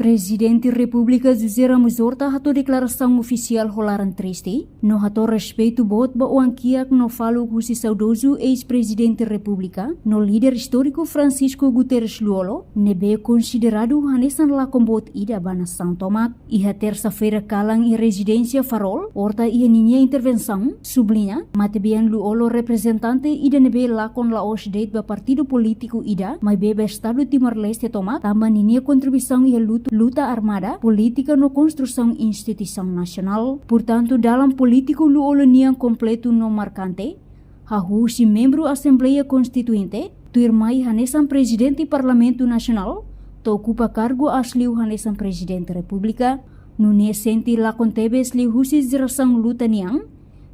Presidente República José Ramos Horta hato declaração oficial holaran triste, no hato respeito bot ba uangkiak no falo husi saudoso ex-presidente República, no líder histórico Francisco Guterres Luolo, nebe considerado hanesan lakombot ida bana São Tomás, iha terça-feira kalang e residência Farol, Horta ia ninha intervenção, sublinha, matebian Luolo representante ida nebe lakon laos date ba partido político ida, mai beba Estado Timor-Leste Tomás, tamba ninha contribuição ia luta armada, política no construção instituição nacional. Portanto, dalam político Luolo niang completo no marcante, hahu si membro Assembleia Constituinte, tuirmai hanesan presidente Parlamento Nacional, to ocupa cargo asliu hanesan presidente República, nune senti lakon tebe asliu husi ziração luta niang,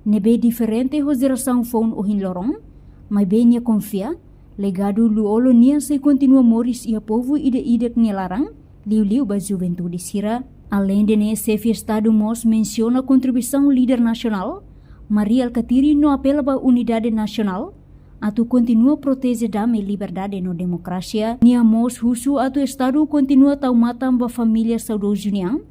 nebe diferente ho ziração phone o hinlorong, mai benya confia, legado Luolo niang se continua moris ia povo ide-idek ngelarang, liu-liu ba juventude sira. Além de chefe Estado Mos menciona a contribuição líder nacional, Maria Alcatiri no apela ba unidade nacional, atu continua proteger dame liberdade no democracia, nia Mos husu atu Estado continua tau matam ba família saudoso niang,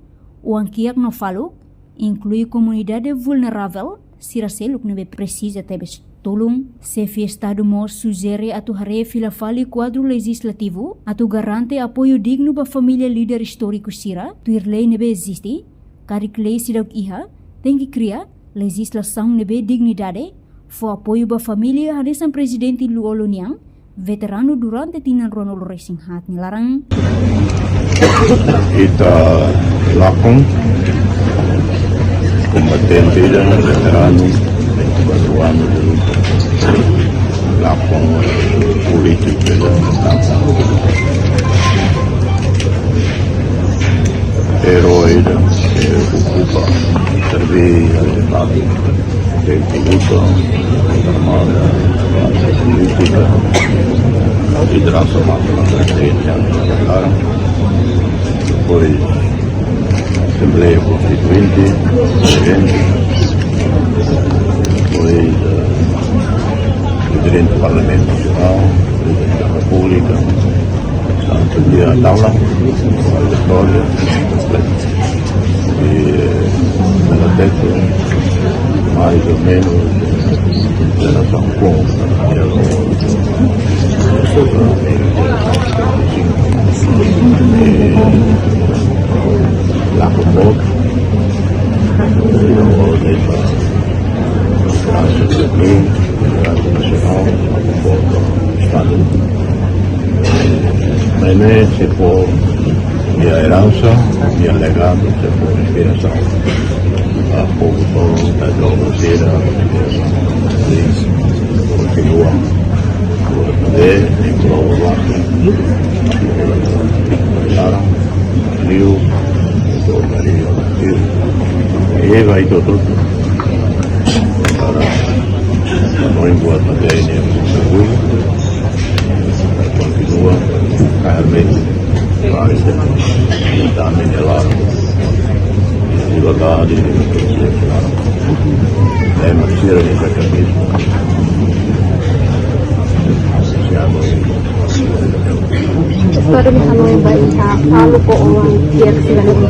o ankiak no falo, inclui comunidade vulnerável, sira seluk nebe precisa tebes tolong, chefe Estado Mos sugere atu hare filafali quadro legislativo, atu garante apoio digno ba família líder histórico sira, tuir lei nebe existe, karik lei sidauk iha, tem que criar legislação nebe dignidade, fo apoio ba família hanesan presidente Luolo niang, veterano durante tinan Ronald Racing Hat nilarang. Kita lakon, combatente dan veterano, batuano de luta, lakon politik dan herói que ocupa servir al Estado de luta armada, política, liderança máxima presidencial nacional, depois Assembleia Constituinte, presidente, depois presidente do Parlamento Nacional, presidente da República, portanto, dia a tabla, a história completa. E pela texto, mais ou menos, relação com la Comor, nacional, Estado. Mas se for minha herança, minha legado, se for inspiração a povo todo, da globalização, continua por poder colaborar com Rio, e vai todo para não embora matéria seguro, continua realmente vai tentar melhorar liberdade é manter essa camisa Para misalnya baik kalau kok orang dia silakan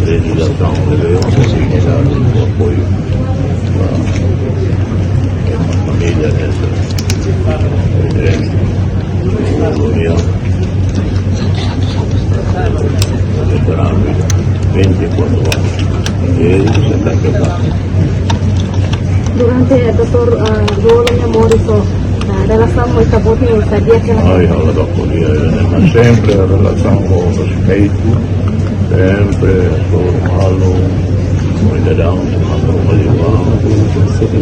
legislação de apoio família nessa colonial veterano 24 anos e ele se está quebrando. Durante Dr. Luolo Moriso, a relação muito boa com sabia que ela da polícia sempre a relação com respeito, sempre formá-lo cuidadão,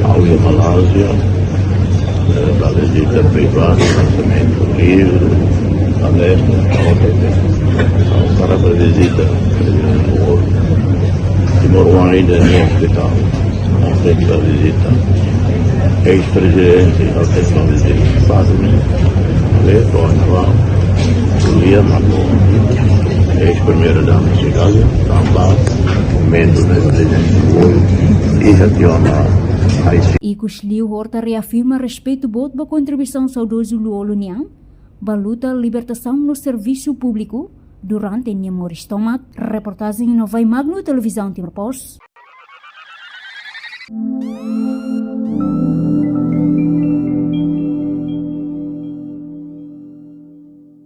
ao Malásia, da visita privada, lançamento livre, honesto, para a visita Timor ainda nem hospital, não tem a visita ex-presidente da tecnologia dos Estados Unidos, Tony Brown, William Macron, ex-primeira-dama de Chicago, também membro do presidente e retorna Haiti. Ikusliu Horta reafirma respeito bot ba contribuição saudoso Luolo Niang, baluta libertação no serviço público durante Niamoris Tomat, reportagem no Vai Magno Televisão Timor Post.